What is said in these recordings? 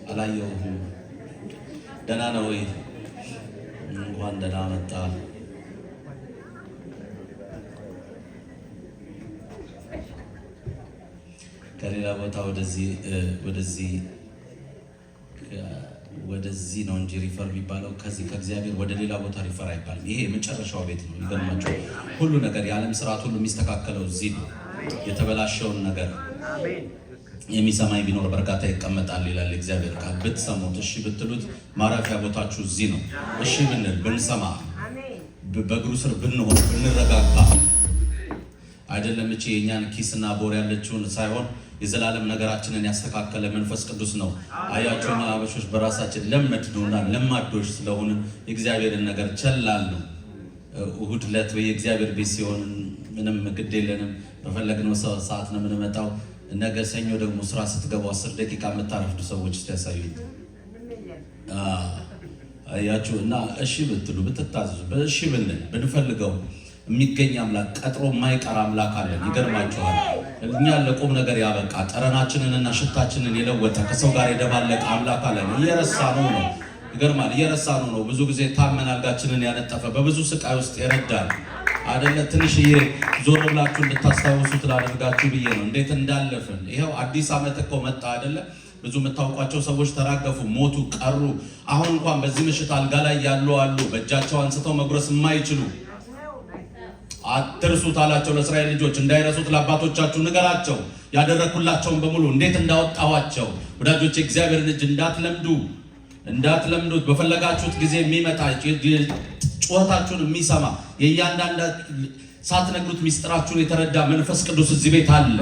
አላየሁም። ደህና ነው ወይ? እንኳን ደህና መጣ። ከሌላ ቦታ ወደዚህ ነው እንጂ ሪፈር የሚባለው ከዚህ ከእግዚአብሔር ወደ ሌላ ቦታ ሪፈር አይባልም። ይሄ የመጨረሻው ቤት ነው። ይገርማችሁ፣ ሁሉ ነገር የዓለም ስርዓት ሁሉ የሚስተካከለው እዚህ ነው። የተበላሸውን ነገር የሚሰማኝ ቢኖር በርካታ ይቀመጣል ይላል እግዚአብሔር ቃል። ብትሰሙት እሺ ብትሉት ማረፊያ ቦታችሁ እዚህ ነው። እሺ ብንል ብንሰማ በእግሩ ስር ብንሆን ብንረጋጋ አይደለም እቺ የኛን ኪስና ቦር ያለችውን ሳይሆን የዘላለም ነገራችንን ያስተካከለ መንፈስ ቅዱስ ነው። አያችሁኛ አበሾች በራሳችን ለምድነውና ለማዶች ስለሆነ የእግዚአብሔርን ነገር ቸላል ነው። እሁድ ዕለት በየእግዚአብሔር ቤት ሲሆን ምንም ግድ የለንም፣ በፈለግነው ሰዓት ነው የምንመጣው። ነገ ሰኞ ደግሞ ስራ ስትገቡ 10 ደቂቃ የምታረፍዱ ሰዎች ሲያሳዩ አያችሁ። እና እሺ ብትሉ ብትታዘዙ እሺ ብንል ብንፈልገው የሚገኝ አምላክ ቀጥሮ የማይቀር አምላክ አለን። ይገርማችኋል። እኛ ለቁም ነገር ያበቃ ጠረናችንንና ሽታችንን የለወጠ ከሰው ጋር የደባለቀ አምላክ አለን። እየረሳነው ነው። ይገርማል። እየረሳነው ነው። ብዙ ጊዜ ታመን አልጋችንን ያነጠፈ በብዙ ስቃይ ውስጥ የረዳን አይደለ? ትንሽዬ ዞር ብላችሁ እንድታስታውሱት ላደርጋችሁ ብዬ ነው እንዴት እንዳለፍን። ይኸው አዲስ ዓመት እኮ መጣ አይደለ? ብዙ የምታውቋቸው ሰዎች ተራገፉ፣ ሞቱ፣ ቀሩ። አሁን እንኳን በዚህ ምሽት አልጋ ላይ ያሉ አሉ፣ በእጃቸው አንስተው መጉረስ የማይችሉ። አትርሱት አላቸው ለእስራኤል ልጆች፣ እንዳይረሱት ለአባቶቻችሁ ንገራቸው፣ ያደረኩላቸውን በሙሉ እንዴት እንዳወጣኋቸው። ወዳጆች የእግዚአብሔርን እጅ እንዳትለምዱት። በፈለጋችሁት ጊዜ የሚመጣ ጩኸታችሁን የሚሰማ የእያንዳንዳ ሳትነግሩት ሚስጥራችሁን የተረዳ መንፈስ ቅዱስ እዚህ ቤት አለ።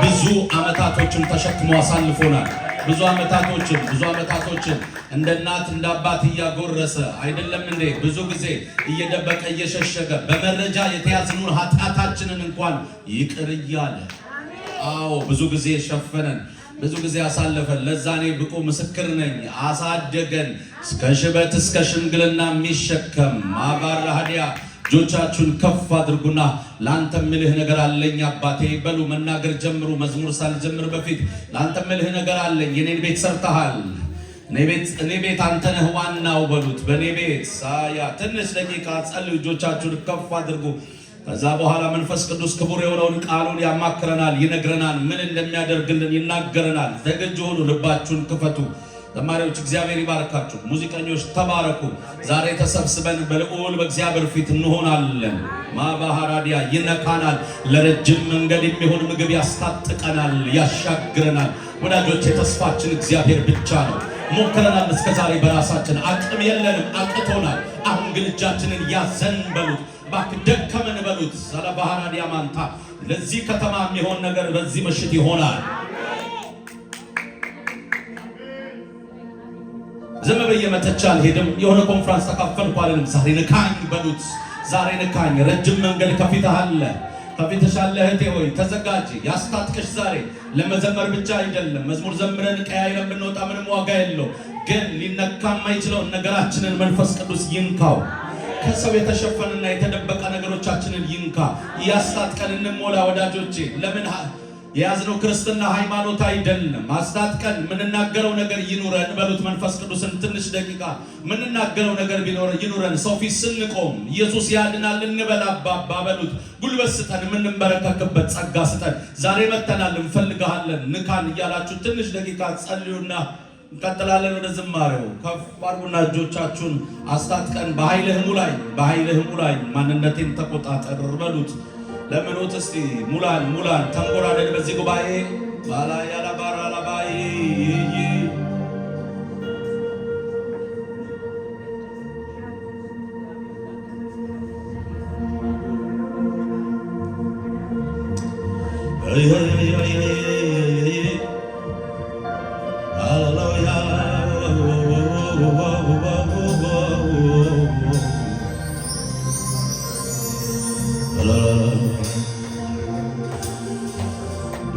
ብዙ ዓመታቶችን ተሸክሞ አሳልፎናል። ብዙ ዓመታቶችን እንደ እናት እንደ አባት እያጎረሰ አይደለም እንዴ? ብዙ ጊዜ እየደበቀ እየሸሸገ በመረጃ የተያዝኑን ኃጢአታችንን እንኳን ይቅር እያለ ብዙ ጊዜ ሸፈነን፣ ብዙ ጊዜ አሳለፈን። ለዛኔ ብቁ ምስክር ነኝ። አሳደገን እስከ ሽበት እስከ ሽምግልና የሚሸከም ማባራሃዲያ። እጆቻችሁን ከፍ አድርጉና ላንተ ምልህ ነገር አለኝ አባቴ በሉ። መናገር ጀምሩ። መዝሙር ሳልጀምር በፊት ላንተ ምልህ ነገር አለኝ። የኔን ቤት ሰርተሃል፣ እኔ ቤት አንተ ነህ ዋናው በሉት። በእኔ ቤት ትንሽ ደቂቃ ጸልዩ። እጆቻችሁን ከፍ አድርጉ። ከዛ በኋላ መንፈስ ቅዱስ ክቡር የሆነውን ቃሉን ያማክረናል፣ ይነግረናል፣ ምን እንደሚያደርግልን ይናገረናል። ዝግጁ ሁኑ፣ ልባችሁን ክፈቱ። ዘማሪዎች እግዚአብሔር ይባርካችሁ። ሙዚቀኞች ተባረኩ። ዛሬ ተሰብስበን በልዑል በእግዚአብሔር ፊት እንሆናለን። ማባሃራዲያ ይነካናል። ለረጅም መንገድ የሚሆን ምግብ ያስታጥቀናል፣ ያሻግረናል። ወዳጆች የተስፋችን እግዚአብሔር ብቻ ነው። ሞክረናል እስከዛሬ በራሳችን አቅም የለንም፣ አቅቶናል። አሁን ግን እጃችንን ያዘን በሉት፣ እባክህ ደከመን በሉት። ሰለባሃራዲያ ማንታ ለዚህ ከተማ የሚሆን ነገር በዚህ ምሽት ይሆናል። ዝም ብዬ መተቻ አልሄድም። የሆነ ኮንፍራንስ ተካፈልኩ አልልም። ዛሬ ንካኝ በሉት። ዛሬ ንካኝ። ረጅም መንገድ ከፊትህ አለ፣ ከፊትሽ አለ። እህቴ ሆይ ተዘጋጂ፣ ያስታጥቀሽ። ዛሬ ለመዘመር ብቻ አይደለም። መዝሙር ዘምረን ቀያይረን ብንወጣ ምንም ዋጋ የለው። ግን ሊነካ የማይችለውን ነገራችንን መንፈስ ቅዱስ ይንካው። ከሰው የተሸፈነና የተደበቀ ነገሮቻችንን ይንካ። ያስታጥቀን፣ እንሞላ። ወዳጆቼ ለምን የያዝነው ክርስትና ሃይማኖት አይደለም። አስታጥቀን ምንናገረው ነገር ይኑረን በሉት። መንፈስ ቅዱስን ትንሽ ደቂቃ ምንናገረው ነገር ይኑረን። ሰው ፊት ስንቆም ኢየሱስ ያድናል እንበል አባባ በሉት። ጉልበት ስጠን፣ የምንበረከክበት ጸጋ ስጠን። ዛሬ መተናል፣ እንፈልግሃለን፣ ንካን እያላችሁ ትንሽ ደቂቃ ጸልዩና እንቀጥላለን ወደ ዝማሬው። ከፍ አድርጉና እጆቻችሁን አስታጥቀን። በኃይልህ ሙላኝ፣ ማንነቴን ተቆጣጠር በሉት። ለምኑት እስቲ ሙላን ተንጎራደድ በዚህ ጉባኤ ባላ ያላባራ ላባይ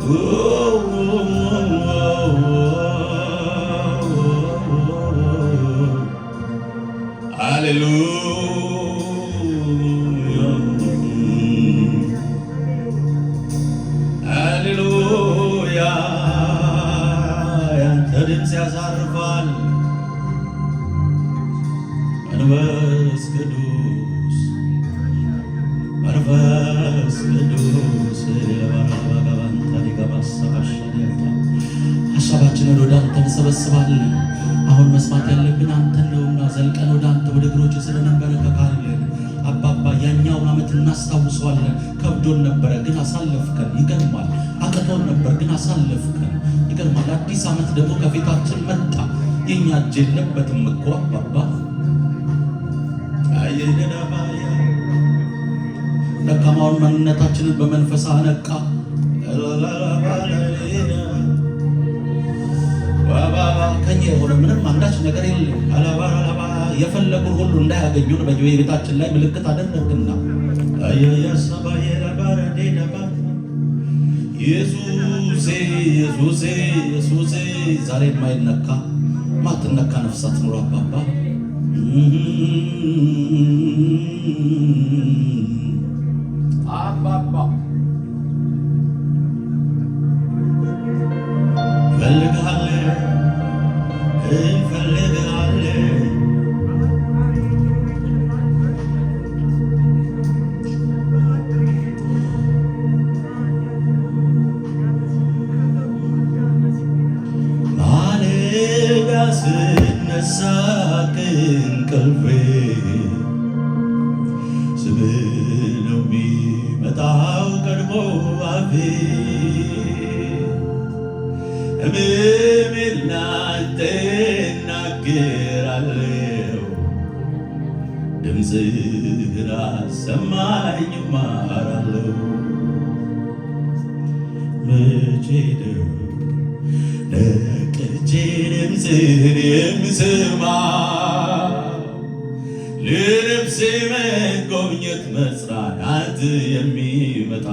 Oh በድምፅ ያሳርፋል መንፈስ ቅዱስ መንፈስ ቅዱስ ሀሳባችንን ወደ አንተ እንሰበስባለን። አሁን መስማት ያለብን አንተን ነውና ዘልቀን ወደ አንተ ወደ እግሮች ስር እንበረከካለን። አባባ ያኛውን ዓመት እናስታውሰዋለን። ከብዶን ነበረ ግን አሳለፍከን። ይገርማል። አቅቶን ነበር ግን አሳለፍከን። ይገርማል። አዲስ ዓመት ደግሞ ከፊታችን መጣ። የኛ እጅ የለበትም እኮ አባባ። ደካማውን ማንነታችንን በመንፈስ አነቃ። ከኛ የሆነ ምንም አንዳች ነገር የለም። የፈለጉን ሁሉ እንዳያገኙን በየቤታችን ላይ ምልክት አደረግና ኢየሱሴ ኢየሱሴ ኢየሱሴ ዛሬ የማይነካ ማትነካ ነፍሳት ኑሮ አባባ አባባ ስነሳ ከእንቅልፌ ስምህ ነው የሚመጣው ቀድሞ አፌ ሕመሜን ላንተ እናገራለሁ ድምፅህን አሰማኝ እማራለሁ መቼ ነው ነቅቼ ድምፅህን የምሰማ ለነፍሴ መጎብኘት መጽናናት የሚመጣ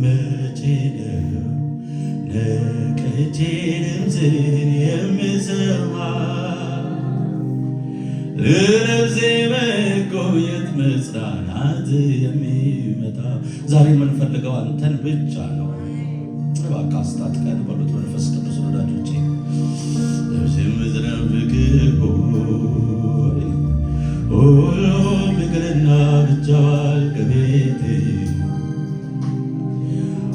መቼ ነው ነቅቼ ድምፅህን የምሰማ ለነፍሴ መጎብኘት መጽናናት የሚመጣ ዛሬ የምንፈልገው አንተን ብቻ ነው። እባክህ አስታጥቀን በሉት መንፈስ ቅዱስ ወዳጆቼ ሁሉም ይቅርና ብቻዋል ከቤቴ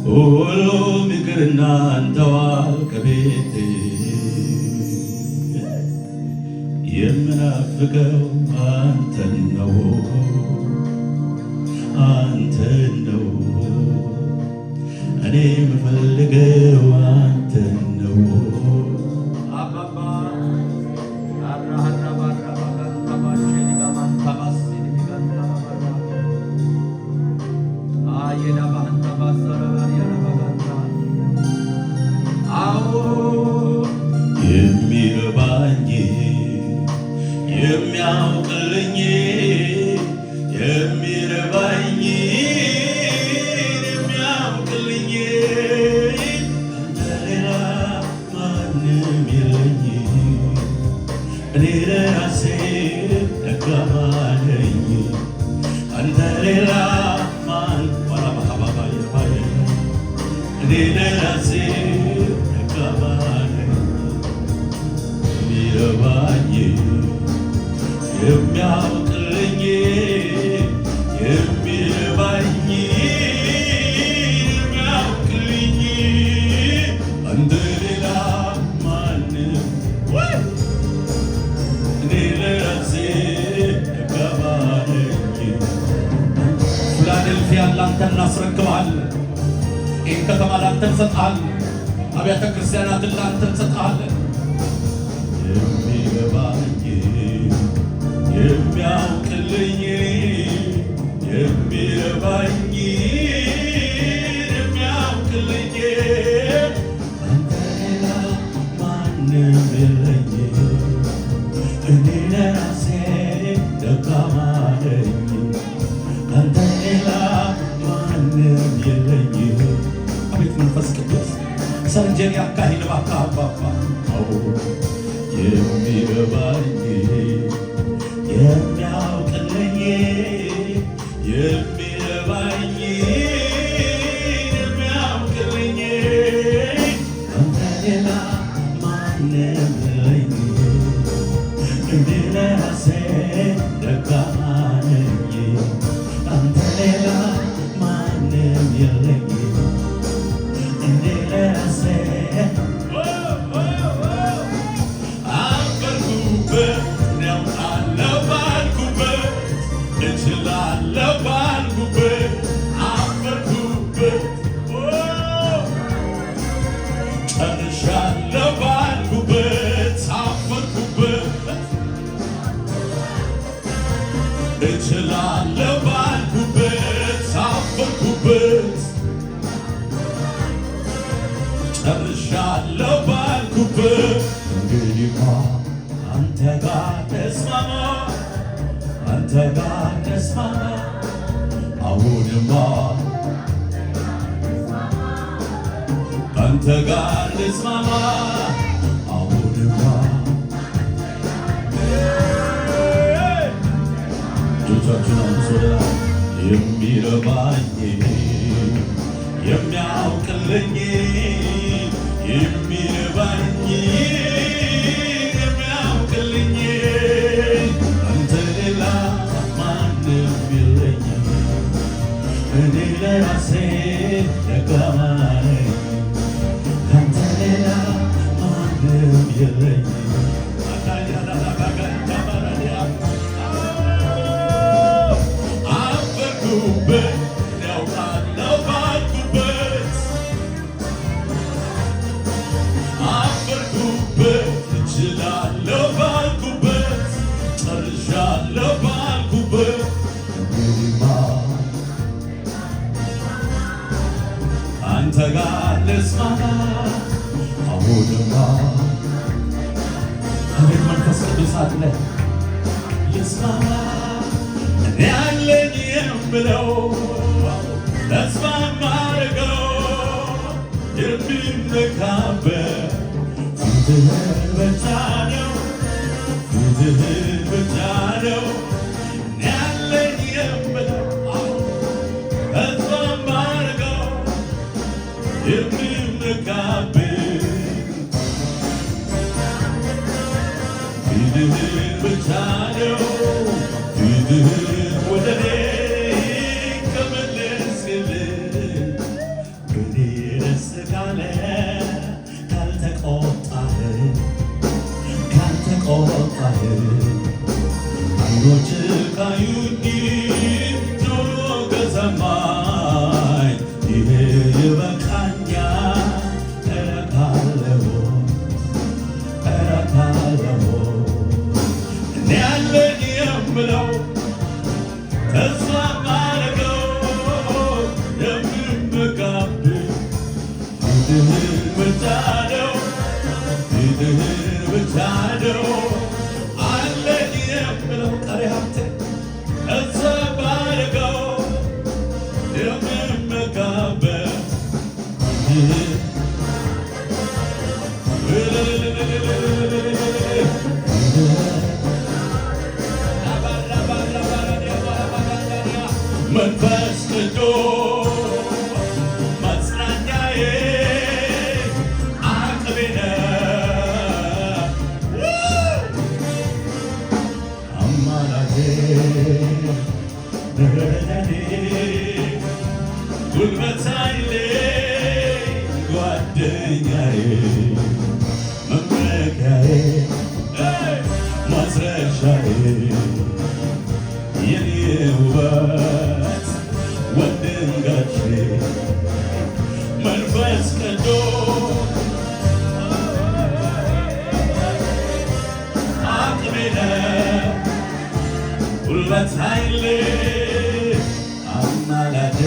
ሁሉም ይቅርና አንተዋል ከቤቴ የምናፍቀው አንተን ነው አንተን ነው እኔ የምፈልገው አንተን ነው አባባ የሚረባኝ የሚያውቅልኝ የሚረባኝ እኔ ለራሴ ደካማ ነኝ አንተ ሌላ ማን ባላባባ ይባል እኔ ለራሴ ደካማ ነኝ የሚረባኝ የሚያውቅልኝ የሚረባኝ የሚያውቅልኝ አንተ ሌላ ማንም ፊላዴልፊያን ላንተ እናስረክብሃለን። ይህን ከተማ ላንተ እንሰጥሃለን። አብያተ ክርስቲያናትን ላንተ እንሰጥሃለን። የሚገባኝ የሚያውቅልኝ የሚረባኝ የሚያውቅልኝ አንተ ሌላ ማንም የለኝ እኔ ለራሴ ደካማ ነኝ አንተ ሌላ ማንም የለኝ። አቤት መንፈስ ቅዱስ ሰርጀሪ አካሂድ እባክህ አባባ የሚገባኝ የሚያውቅልኝ የሚረባኝ የሚያውቅልኝ አንተ ሌላ ማንም የለኝም እንደ ለራሴ ደካማ ነኝ ካንተ ሌላ ማንም የለኝም እንደ ለራሴ አፈርኩበት ያውቃለሁ ባልኩበት እችላለሁ ባልኩበት አፈርኩበት ጨርሻለሁ ባልኩበት አፈርኩበት እችላለሁ ባልኩበት አፈርኩበት ጨርሻለሁ ባልኩበት እንግዲህማ አንተ ጋር ተስማማ አንተ ጋር ተስማማ አሁንማ አንተ ጋር ተስማማ አሁንማ እጆቻችሁን አንሱ የሚረባኝ የሚያውቅልኝ የሚረባኝ የሚያውቅልኝ አንተ ሌላ ማንም የለኝም እኔ ለራሴ ደካማ ነኝ ካንተ ሌላ ማንም የለኝም አፈርኩበት ያውቃለሁ ባልኩበት አፈርኩበት እችላለሁ ባልኩበት ጨርሻለሁ ባልኩበት እንግዲህማ አንተ ጋር ልስማማ አሁንማ አቤት መንፈስ ቅዱስ አለ ልስማማ እኔ ያለኝ የምለው ተስፋ ማረገው የሚነካበት ፊትህን ብቻ ነው ፊትህን ብቻ ነው እኔ ያለኝ የምለው ተስፋ ማረገው የሚነካበት ፊትህን ብቻ ነው ፊትህን ወደ እኔ ከመለስክልኝ በእኔ ደስ ካለ ካልተቆጣህ ዓይኖችህ ካዩኝ ጆሮ ከሰማኝ ይሄ ይበቃኛል እረካለሁ እኔ ያለኝ የምለው ተስፋ ማረገው የምመካበት ፊትህን ብቻ ነው ፊትህን ብቻ ነው አለኝ የምለው ቀሪ ሀብቴ ተስፋ ማረገው የምመካበት መንፈስ ቅዱስ መጽናኛዬ አቅሜ ነህ አማላጄ ረዳቴ ጉልበት ኃይሌ ጓደኛዬ መመኪያዬ ማስረሻዬ የኔ ውበት ወንድም ጋሼ መንፈስ ቅዱስ አቅሜ ነህ ጉልበት ኃይሌ አማላጄ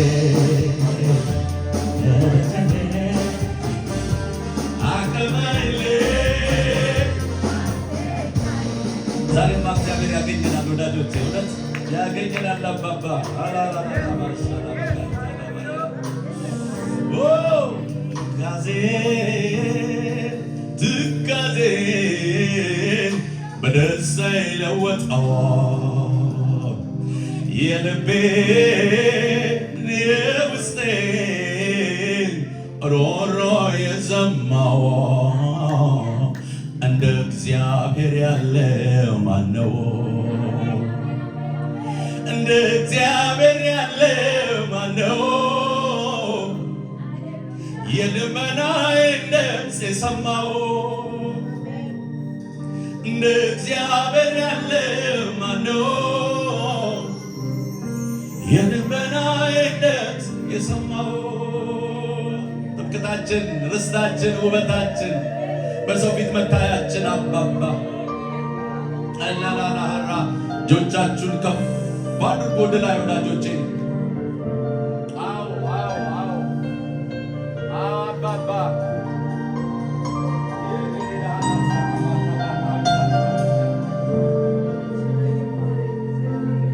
አቅም ኃይሌ ዛሬማ እግዚአብሔር ያገኘናል ወዳጆቼ እውነት ያገኘናል አባባ ትካዜን በደስታ ይለወጠዋል የልቤን የውስጤን ሮሮ የዘማዋል ያለ ማነው? እንደ እግዚአብሔር ያለ ማነው? የልመናዬን ድምፅ የሰማው እንደ እግዚአብሔር ያለ ማነው? የልመናዬን ድምፅ የሰማው ጥብቅታችን፣ ርስታችን፣ ውበታችን፣ በሰው ፊት መታያችን አባባ አላላላራ እጆቻችሁን ከፍ አድርጉ ወደ ላይ ወዳጆቼ። አባባ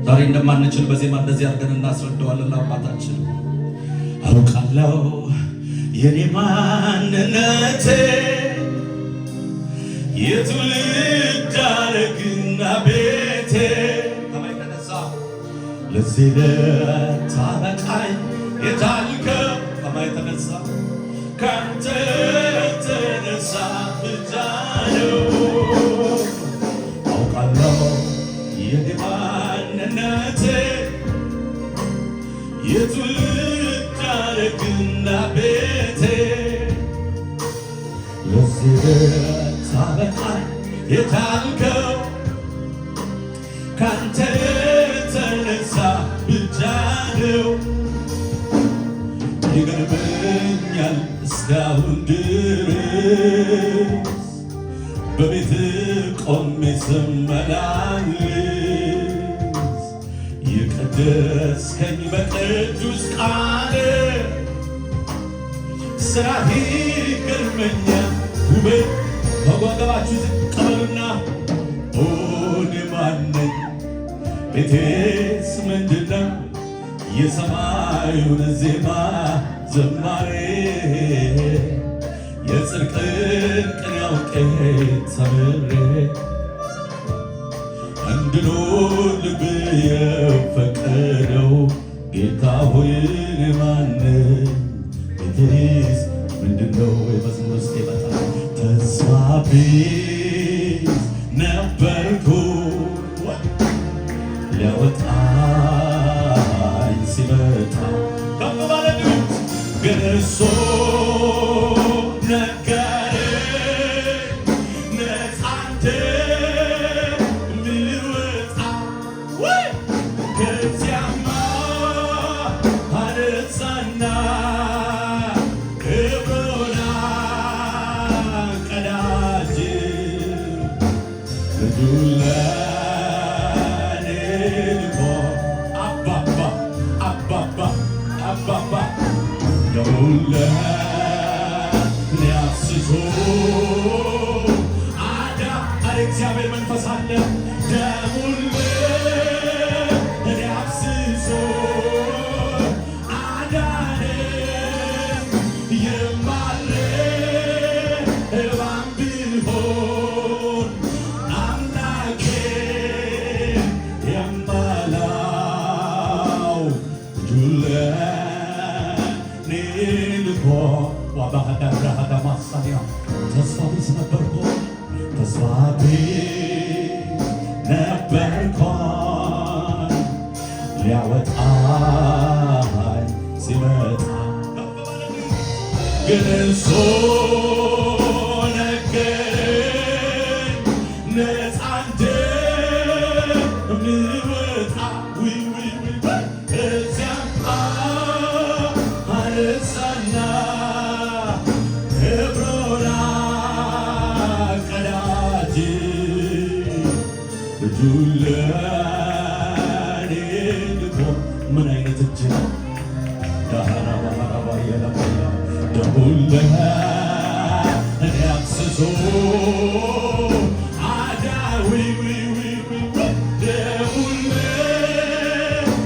ዛሬ እንደማንችል በዜማ እንደዚህ አድርገን እናስረዳዋለን ለአባታችን። አውቃለሁ የኔ ማንነቴ የትውልድ ሐረግና ቤቴ ከማን ተነሳ ለዚህ ልታበቃኝ የታልከው ከማን ተነሳ ካንተ ተነሳ ብቻ ነው። አውቃለሁ የኔ ማንነቴ የትውልድ ሐረግና ቤቴ ለዚህ ልታበቃኝ የታልከው ካንተ ተነሳ ብቻ ነው። ይገርመኛል እስካሁን ድረስ በቤት ቆሜ ስመላለስ የቀደስከኝ በቅዱስ ቃል ስራህ ይገርመኛል ውበት በጓገባችሁ ዝቅ በሉና እኔ ማን ነኝ? ቤቴስ ምንድነው? የሰማዩን ዜማ ዘማሬ የጽድቅን ቅኔ አውቄ ተምሬ እንድኖር ልብህ የፈቀደው ጌታ ሆይ እኔ ማን ነኝ? ቤቴስ ምንድነው? የመዝሙር ውስጥ ይመጣል ተስፋ ቢስ ነበርኩ ሊያወጣኝ ሲመጣ ከፍ ባለ ድምፅ ግን እርሱ ነገረኝ ነፃ እንደምወጣ ከዚያማ አነሳና ክብሩን ቀዳጅ ልጁን ደሙን ሊያፍስሶ እግዚአብሔር መንፈስ አለ። ደሙን ሊያፍስሶ አዳነኝ የማልረባም ብሆን አምላኬ የማላው ተስፋ ቢስ ነበርኩ ተስፋ ቢስ ነበርኩ ሊያወጣኝ ሲመጣ ግን እርሱ ነገረኝ ነፃ እንደምወጣ እዚያም አነሳና ክብሩን ቀዳጅ ልጁን ለእኔ ልኮ ምን አይነት እጅ ነው? ዳራባራባ የለበያ ደሙን ለእኔ አፍስሶ ደሙን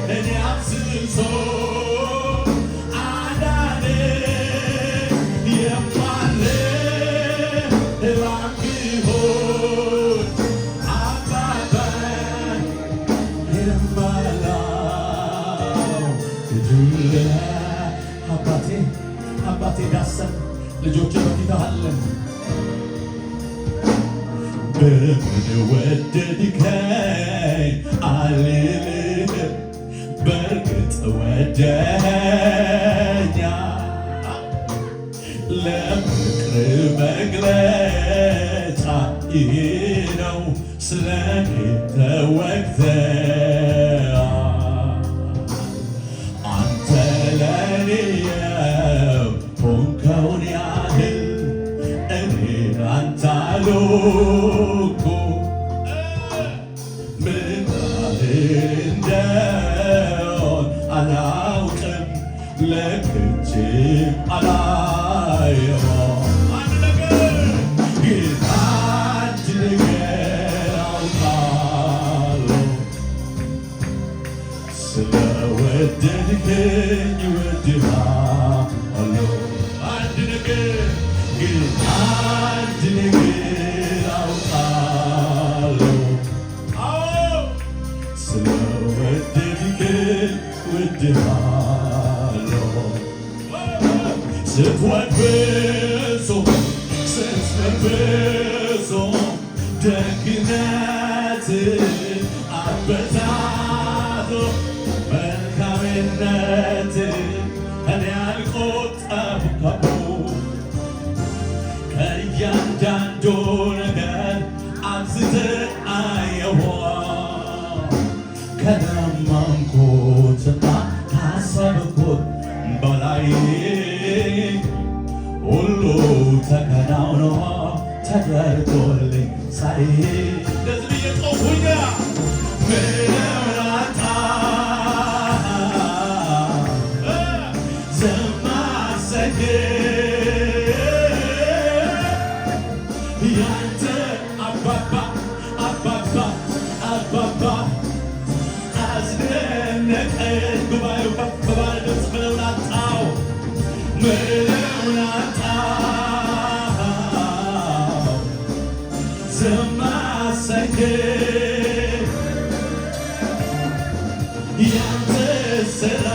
ለእኔ አፍስሶ አባቴ ዳሰን ልጆች በፊትህ አለን ለምን ወደድከኝ አልልም በእርግጥ ወደኛ ለፍቅር መግለጫ ይህ ነው ስለኔ ተወግተህ አንተ ለኔ የሆንከውን ያህል እኔ ላንተ አልሆንኩም ምን እንደሆን አላውቅም ለክቼም አላየሁም አንድ ነገር አውቃለሁ ስለወደድከኝ እወድሃለሁ አንድ ነገር አውቃለሁ ስለወደድከኝ እወድሃለሁ ስትወድ ብዙ ደግነት አበዛዞ መልካምነት እኔ አልቆጠብኩም ከእያንዳንዱ ነገር አብዝተህ አየሁ ከለመንኩትና ካሰብኩት በላይ ሁሉ ተከናውኖ ተደርጎልኝ ሳይ እንደዚህ ብዬ ጮኽኩኝ ምነው ላጣ ዝም አሰኘኝ ያንተ አባባ አስደነቀኝ ጉባኤው ከፍ ባለ ድምፅ ምነው ላጣው ዝም አሰኘኝ ያንተ ሥራ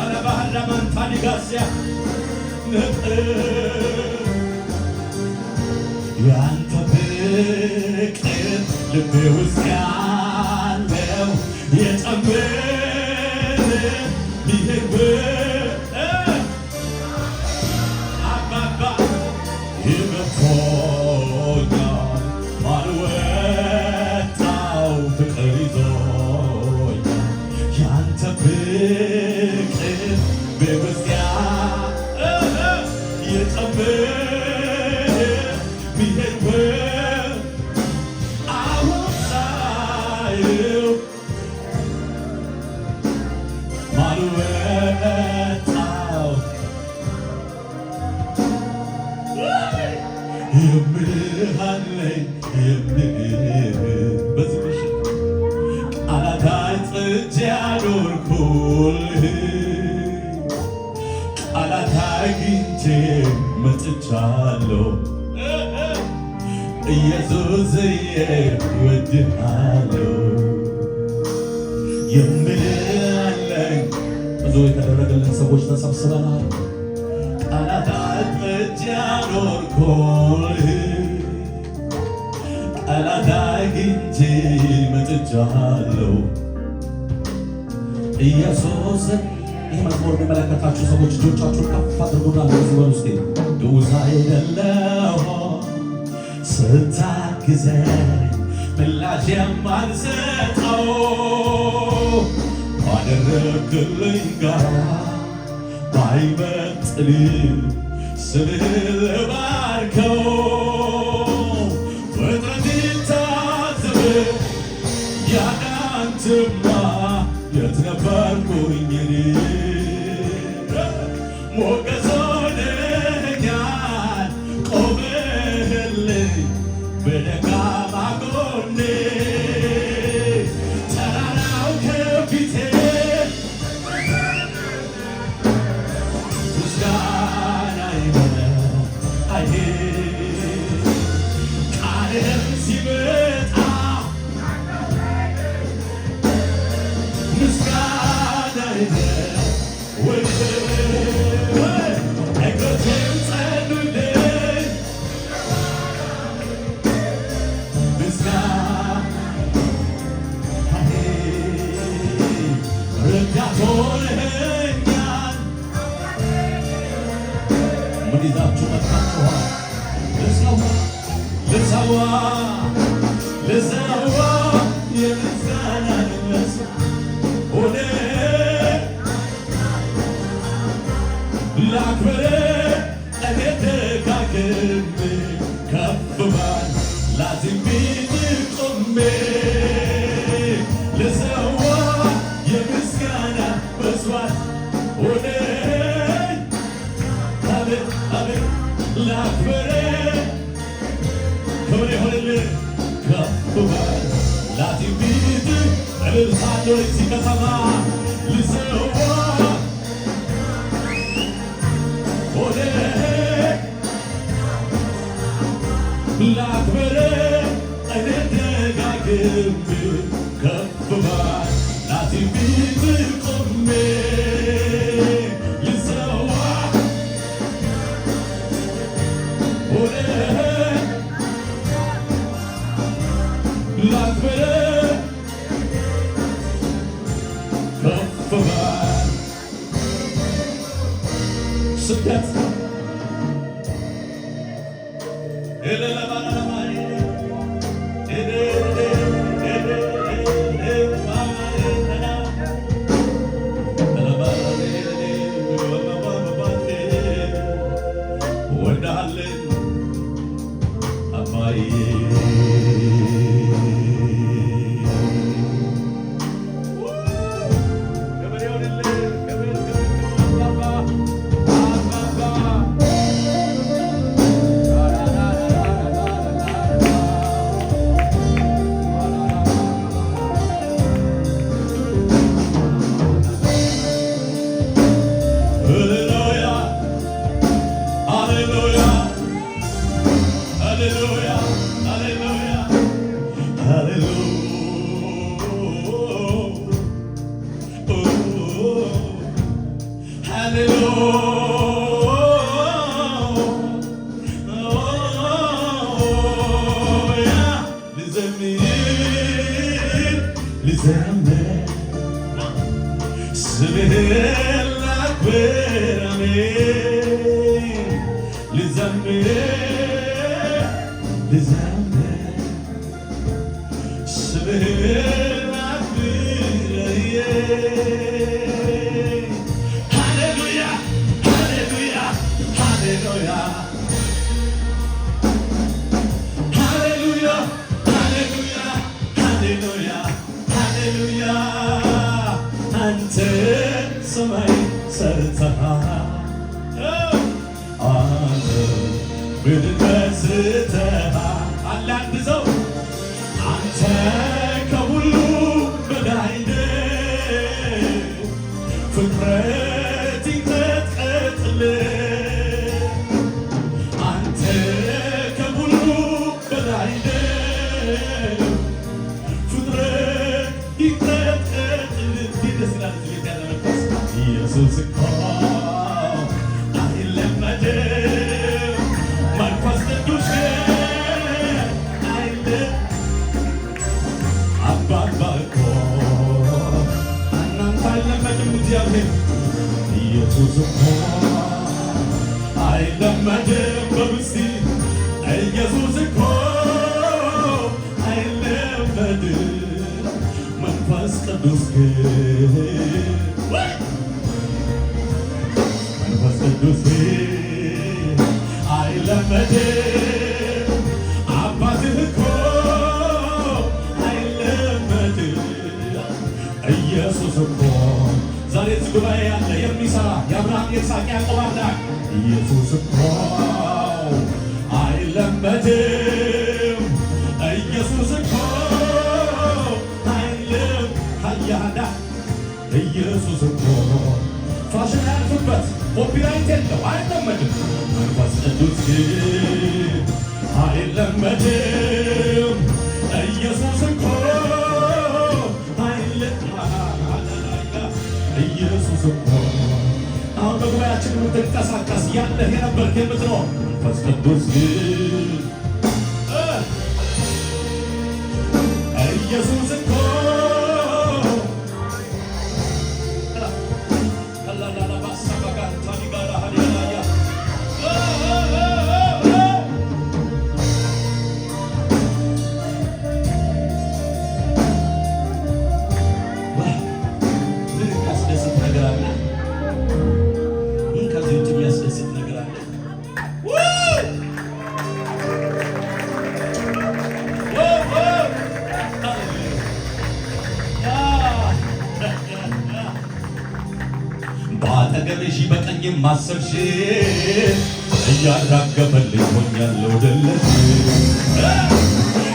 አለባህላ መንታኒ ጋስያ ያንተ ፍቅር ልቤ ውስጥ ያለው የጨመረ ቢሄድ አባባ ይገፎኛል ማልወጣው ፍቅር ይዞኛል ያንተ ፍቅር በውስጤ የጨመረ ቢሄድ አሁን ሳየው ማልወጣው የምልህ አለኝ የምልህ በዚህ ምሽት ቃላት አጥቼ አኖርኩልህ ቃላት አግኝቼ መጥቻለሁ ኢየሱስዬ እወድሃለሁ የምልህ አለኝ ብዙ የተደረገልን ሰዎች ተሰብስበናል ቃላት አጥቼ አኖርኩልህ ቃላት አግኝቼ መጥቻለሁ ኢየሱስ ይህ መዝሙር የሚመለከታችሁ ሰዎች እጆቻችሁን ከፍ አድርጉና ለዚህ በሉ እስኪ ግዑዝ አይደለሁም ስታግዘኝ ምላሽ የማልሰጠው ባደረግልኝ ጋር ባይመጥን ስምህ ልባርከው ፍጥረት ይታዘብ ያለ አንተማ የት ነበርኩኝ እኔ ሞገስ ሆነኛል ቆመህልኝ በደካማ ጎኔ ተራራው ከፊቴ ምስጋና ይበል ቃልህም ሲመጣ ምስጋና ይበል እግሮቼም ጸኑልኝ ይዛችሁ መጥታችኋል። ልሰዋ የምስጋናን መስዋዕት ሆነ ላክብር እኔ ደጋግሜ ከፍ ባል ላዚም ፊት ቆሜ ልሰዋ የምስጋና መስዋዕት ሆነ አቤት አቤት ላክብር ክብር ይሁንልህ ከፍ ባል ላዚም ፊት እልልታለሁ እዚህ ከተማ ልሰዋ ላክብር እኔ ደጋግሜ ከፍ ባል ላዚም ፊት ቆሜ ልሰዋ ላክብር ከፍ ባል ስደት ስምህን ላክብር ልዘምር ስምህን ላክብር ሃሌሉያ ሃሌሉያ ሃሌሉያ ሃሌሉያ ሃሌሉያ ሃሌሉያ ሃሌሉያ አንተ ሰማይ ሰርተሃል አንተ ምድር መስርተሃል አለ አንድ ሰው አንተ ከሁሉ በላይ ነህ ፍጥረት ይንቀጥቀጥልህ አንተ ከሁሉ በላይ ነህ ፍጥረት ይንቀጥቀጥልህ ደስ ይላል ኢየሱስ እኮ አይለመድም መንፈስ ቅዱስ አባባ እኮ እናንተ አይለመድም እግዚአብሔር ኢየሱስ እኮ አይለመድም በምስቲ ኢየሱስ እኮ አይለመድም መንፈስ ቅዱስ ግን መንፈስ ቅዱስ አይለመድም አባትህ እኮ አይለመድም ኢየሱስ እኮ ዛሬ እዚህ ጉባኤ ያለ የሚሠራ የአብርሃም የይስሐቅ ያዕቆብ አምላክ ኢየሱስ እኮ አይለመድም ኢየሱስ እኮ ኢየሱስ እኮ ፋሽን አያልፍበት ኮፒራይት የለው አይለመድም መንፈስ ቅዱስ ግን አይለመድም ኢየሱስ እኮ ኢየሱስ እኮ አሁን በጉባኤያችን የምትንቀሳቀስ ያለህ የነበርክ የምትኖር መንፈስ ቅዱስ ግን ኢየሱስ እኮ 10 ሺህ እያራገፈልኝ ሆኛለሁ ደለሽ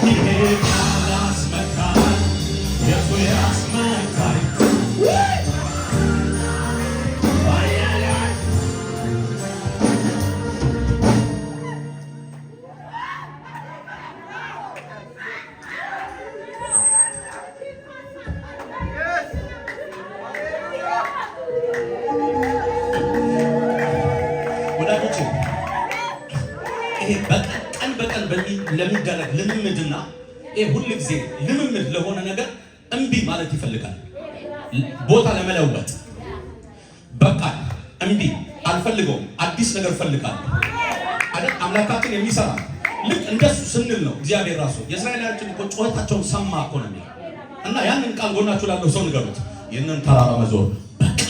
ይሄ ቃል አስመካኝ የቱ ያስመካኝ ለሚደረግ ልምምድና ሁሉ ጊዜ ልምምድ ለሆነ ነገር እምቢ ማለት ይፈልጋል። ቦታ ለመለወጥ በቃ እምቢ አልፈልገውም፣ አዲስ ነገር ፈልጋለሁ አይደል? አምላካችን የሚሰራ ልክ እንደሱ ስንል ነው። እግዚአብሔር ራሱ የእስራኤላውያን እኮ ጩኸታቸውን ሰማ እኮ ነው የሚለው እና ያንን ቃል ጎናችሁ ላለው ሰው ንገሩት፣ ይህንን ተራራ መዞር በቃ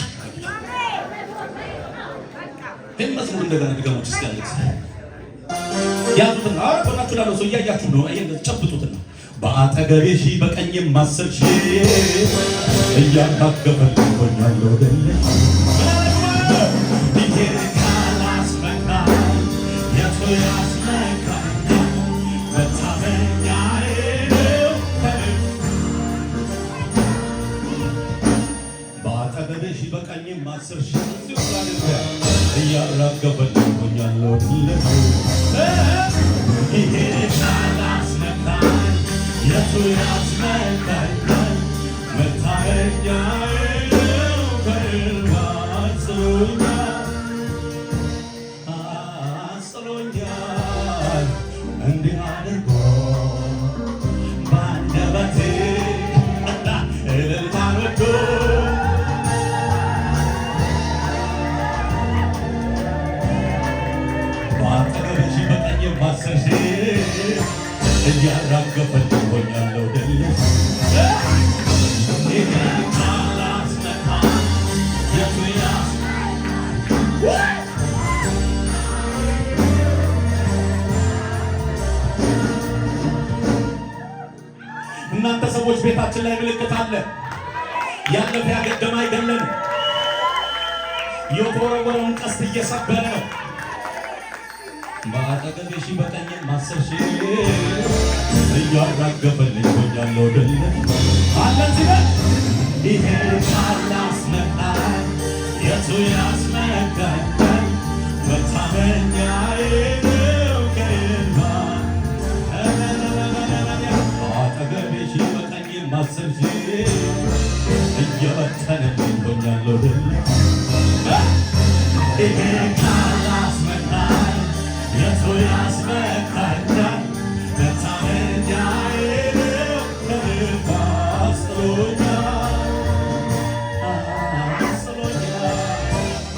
ይህን መዝሙር እንደገና ድገሙት እስኪ ያለች ያዙትና ጎናችሁ ላለው ሰው እያያችሁ ነው ጨብጡትና በአጠገቤ ሺህ በቀኝም 10 ሺህ እያካገፈልኝ ሆኛለሁ ደለሽ ይሄ ቃል አስመካኝ የቱ ያስመካኝ መታመኛዬ ነው በአጠገቤ ሺህ በቀኝም 10 ሺህ እያራገፈልኝ ሆኛለሁ ደለሽ ይሄ ቃል አስመካኝ የቱ ያስመካኝ መታመኛዬ ነው በእልፍ አጽሎኛል እንዲህ አድርጎ በአንደበቴ እልልታን ወዶ በአጠገብሽ በቀኝም 10 ሺህ እያራገፈልኝ ሆኛለሁ ደለሽ ይሄ ቃል አስመካኝ የቱ ያስመካኝ እናንተ ሰዎች ቤታችን ላይ ምልክት አለ። ያለፈ ያገደመ አይደለም። የተወረወረውን ቀስት እየሰበረ ነው። በአጠገቤ ሺህ በቀኝም 10 ሺህ እያራገፈልኝ ሆኛለሁ ደለሽ አለን ሲበል ይሄ ቃል አስመካኝ የቱ ያስመካኝ መታመኛዬ ነው ከእልፍ በአጠገቤ ሺህ በቀኝም 10 ሺህ እየበተነልኝ ሆኛለሁ ደለሽ ይሄ ቃል አስመካኝ የቱ ያስመካኝ መታመኛዬ ነው ከእልፍ አጽሎኛል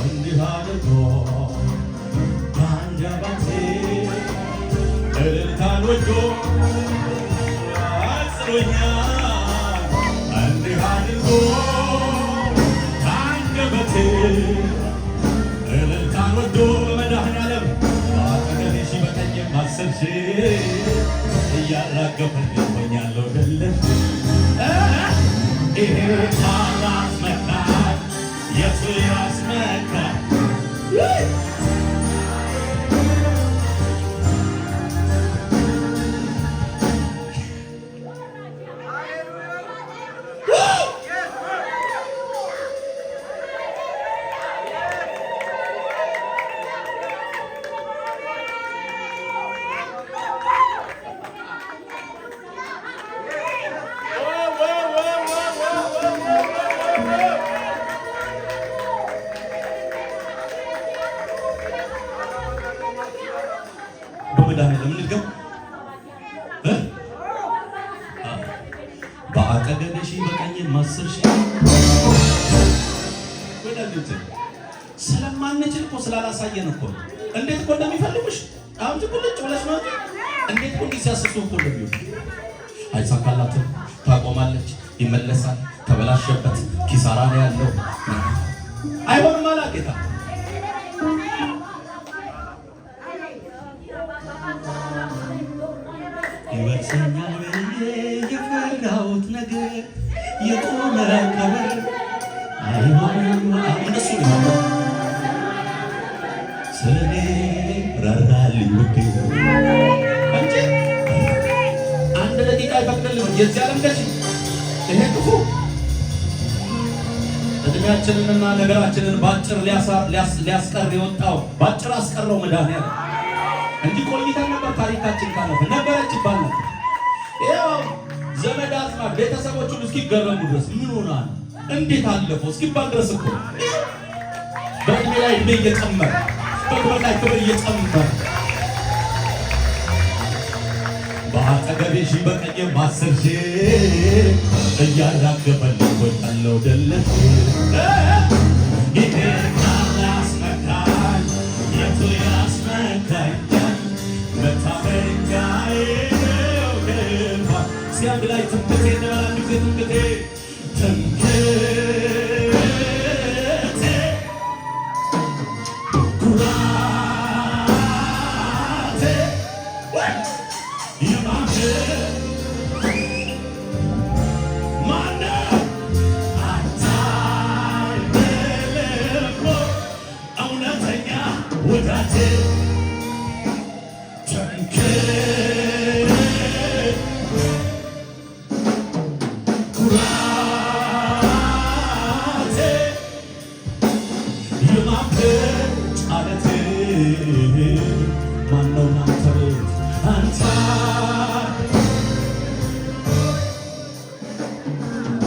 እንዲህ አድርጎ በአንደበቴ እልልታን ወዶ አጽሎኛል እንዲህ አድርጎ በአንደበቴ እልልታን ወዶ በመድኃኔዓለም በአጠገቤ ሺህ በቀኝም 10 ሺህ እያራገፈልኝ ሆኛለሁ ደለሽ ይሄ ቃል አስመካኝ የቱ ያስመካኝ በአጠገቤ ሺህ በቀኝም 10 ሺህ ወዳጆች ስለማንችል እኮ ስላላሳየን እኮ እንዴት እኮ እንደሚፈልጉሽ አሁን ቁልጭ ብለሽ ነው እንዴት እኮ ሲያስሱ እኮ እንደሚሉ አይሳካላትም፣ ታቆማለች፣ ይመለሳል፣ ተበላሸበት፣ ኪሳራ ነው ያለው አይሆንም አላ ጌታ ይወርሰኛል የፈራሁት ነገር የቆመ ከበር አይሆንም እንደሱ ነው ውዴ እንጂ አንድ ደቂቃ አይፈቅድልንም። የዚህ ዓለም ገዢ ይሄ ክፉ እድሜያችንንና ነገራችንን ባጭር ሊያስቀር የወጣው ባጭር አስቀረው መድኃኒዓለም። እንዲህ ቆይተን ነበር ታሪካችን ካለፈ ነበረች ይባል ነበር። ይኸው ዘመድ አዝማድ ቤተሰቦቹ እስኪገረሙ ድረስ ምን ሆናል እንዴት አለፈው እስኪባል ድረስ እኮ በእድሜ ላይ እድሜ እየጨመረ በክብር ላይ ክብር እየጨመረ በአጠገቤ ሺህ በቀኝ በአስር ሺህ እያራገፈልኝ ወጣለው ደለት ይሄና ያስመካኝ የቱ ያስመካኛል መታመኛዬ ነው ግርማ ሲያንድ ላይ ትምክቴ እንደበላ ጊዜ ትምክቴ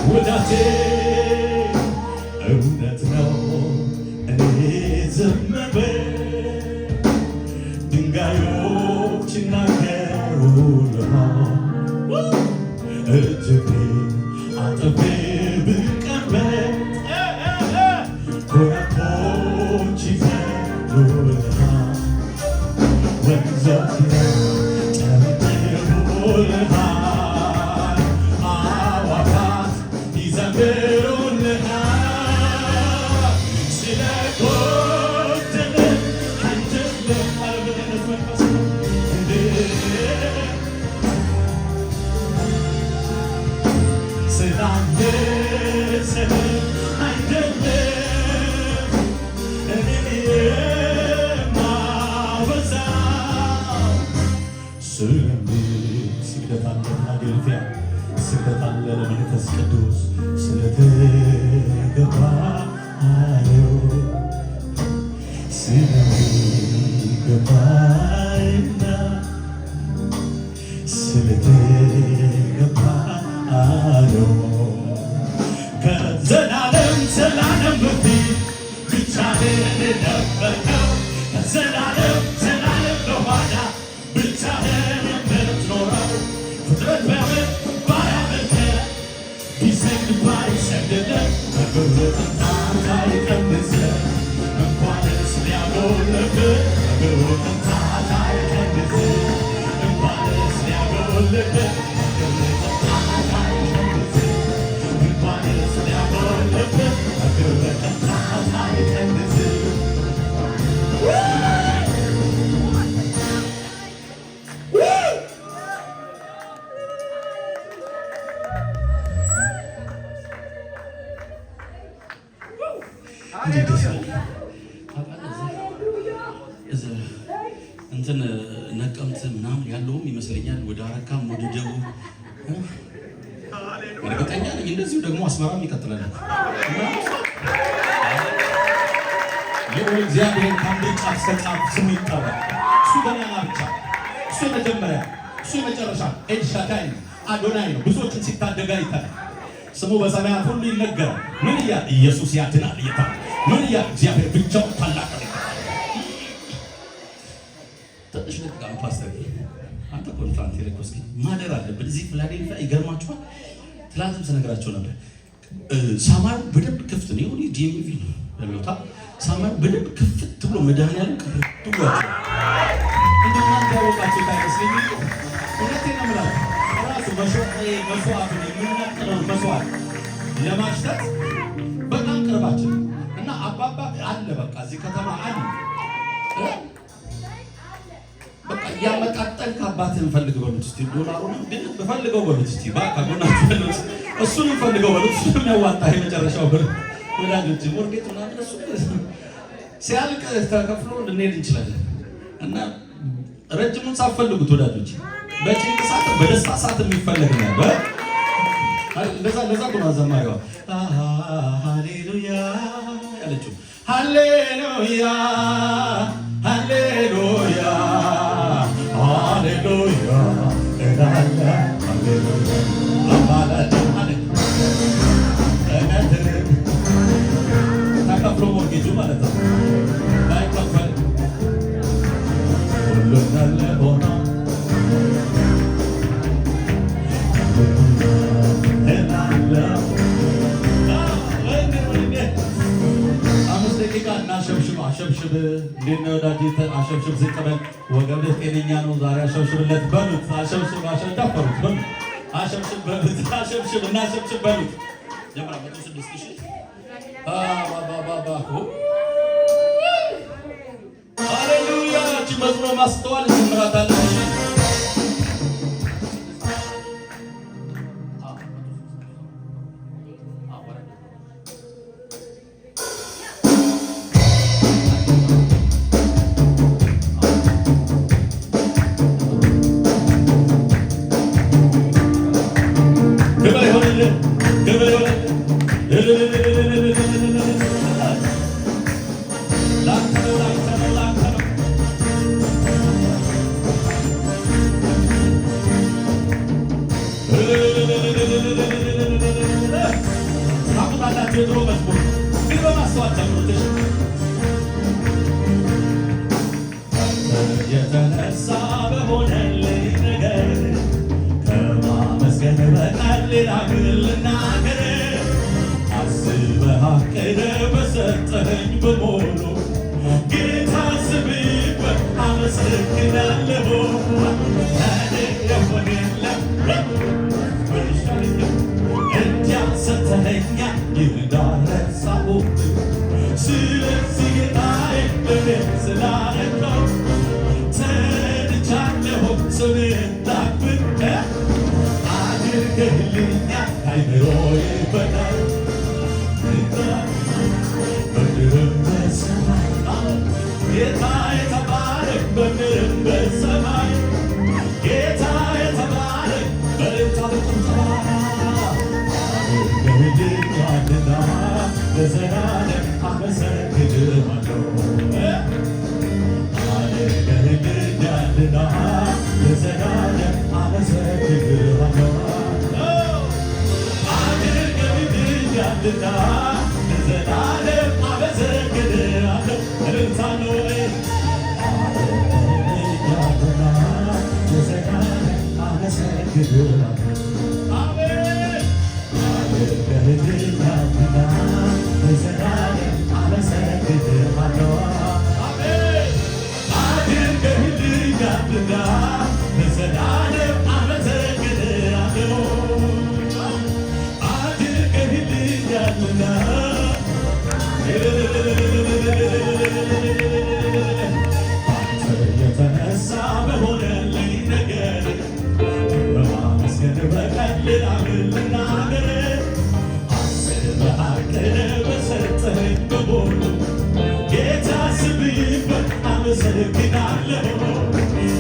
ወዳጄ እውነት ነው እኔ ዝም ብል ድንጋዮች ይናገሩልሃል እጅግ አጥፌ ብቀመጥ ኮረብቶች ይዘሉልሃል ወንዞች ጨብጭቡልሃል ስግደት አለ ፊላዴልፊያ ስግደት አለ ለመንፈስ ቅዱስ ስለተገባ አለው ስለተገባና ስለተገባ አለው ከዘላለም ዘላለም በፊት ብቻህን ነበርከው ከዘላለም ዘላለም በኋላ ብቻህን የምትኖረው ፍጥረት በምት ባያመልከ ቢሰግድ ባይሰግድ በክብር ጥንታት አይቀንስ እንኳንስ ሊያጎልብህ በክብር ጥንታት አይቀንስ እንኳንስ ሊያጎልብህ በክብር ጥንታት አይቀንስ እንኳንስ ሊያጎልብህ በክብር ጥንታት አይቀንስ እንትን ነቀምት ምናምን ያለውም ይመስለኛል ወደ አረካም ወደ ደቡብ እርግጠኛ ነኝ። እንደዚሁ ደግሞ አስመራም ይቀጥላል። የእግዚአብሔር ከአንድ ጫፍ እስከ ጫፍ ስሙ ይጠራል። እሱ ገናና ብቻ፣ እሱ የመጀመሪያ፣ እሱ የመጨረሻ ኤልሻዳይ ነው፣ አዶናይ ነው። ብዙዎችን ሲታደጋ ይታል። ስሙ በሰማያት ሁሉ ይነገራል። ምን እያለ ኢየሱስ ያድናል እየተባለ ምን እያለ እግዚአብሔር ብቻውን ታላቅ ነው። ትንሽ ልትቃም ፓስተር አንተ ኮንፍራንት የለኮስኪ ማደር አለብን እዚህ ፊላዴልፊያ። ይገርማችኋል፣ ትላንትም ስነግራቸው ነበር። ሳማር በደንብ ክፍት ነው። የሆነ ዲኤምቪ ነው ያለውታ ሳማር በደንብ ክፍት ብሎ መድኃኒዓለም ክፍት ብሏቸው እንደናንተ ያወቃቸው ታይመስለኝ። እውነቴን ነው የምላቸው። ራሱ መስዋዕቱን የምናቅረውን መስዋዕት ለማሽተት በጣም ቅርባችን እና አባባ አለ በቃ እዚህ ከተማ አለ በቃ እያመጣጠን ከአባትህን ፈልግ በሉት እስቲ ዶላሩን ግን በፈልገው በሉት እስቲ ባካ ጎናችሁ በሉት እሱንም ፈልገው በሉት እሱንም ያዋጣ የመጨረሻው ብር ወዳጆች ሞርጌት ምናምን እሱ ሲያልቅ ተከፍሎ ልንሄድ እንችላለን። እና ረጅሙን ሳትፈልጉት ወዳጆች፣ በጭንቅ ሰዓት በደስታ ሰዓት የሚፈልግ ነው። ለዛ ነው ዘማሪዋ ሃሌሉያ ያለችው። ሃሌሉያ ሃሌሉያ ሃሌሉያ እላለ ሃሌሉያ አማላጅ ተከፍሎ ሞርጌጁ ማለት ነው። ባይከፈል ሁሉን ያለ ሆና አሸብሽብ እንዴት ነው ወዳጅ? አሸብሽብ ዝቅ በል፣ ወገብህ ጤነኛ ነው ዛሬ አሸብሽብለት በሉት። አሸብሽብ አሸዳፈሩት በሉት። አሸብሽብ በሉት። አሸብሽብ እና አሸብሽብ በሉት። ጀምራ 16000 ሃሌሉያ። እቺ መዝሙር ማስተዋል እንምራታለን። የተነሳ በሆነልኝ ነገር ከማመስገን በቀር ሌላ ምን ልናገር? አስበህ አቅደህ በሰጠኸኝ በሙሉ ጌታ ስብበት አመሰግናለሁ። እኔ የሆነልኝ እንዲያ ሰጠኸኛል እንዳልረሳሁት። ስለዚህ ጌታዬ ለእኔ ስላረከው ተረድቻለሁ። ስምህን ላክብር አድርገህልኛል ከአእምሮዬ በላይ በምድርም በሰማይ ጌታ የተባረክ በምድርም በሰማይ ጌታ የተባረክ በልታ አድርገህልኛልና ለዘላለም አመሰግንሃለሁ። አድርገህልኛልና ለዘላለም አመሰግንሃለሁ። አድርገህልኛልና ለዘላለም አመሰግንሃለሁ። እልልታ ነው አድርገህልኛልና ለዘላለም አመሰግንሃለሁ። አሜን። አድርገህልኛልና ለዘላለም አመሰግንሃለሁ። አሜን። አድርገህልኛልና ለዘላለም አመሰግንሃለሁ። አድርገህልኛልና አንተ የተነሳ በሆነልኝ ነገር በማመስገን በቀር ሌላ ምን ልናገር? አስበህ አቅደህ በሰጠኸኝ በሙሉ ጌታ ስብበት አመሰግናለሁ።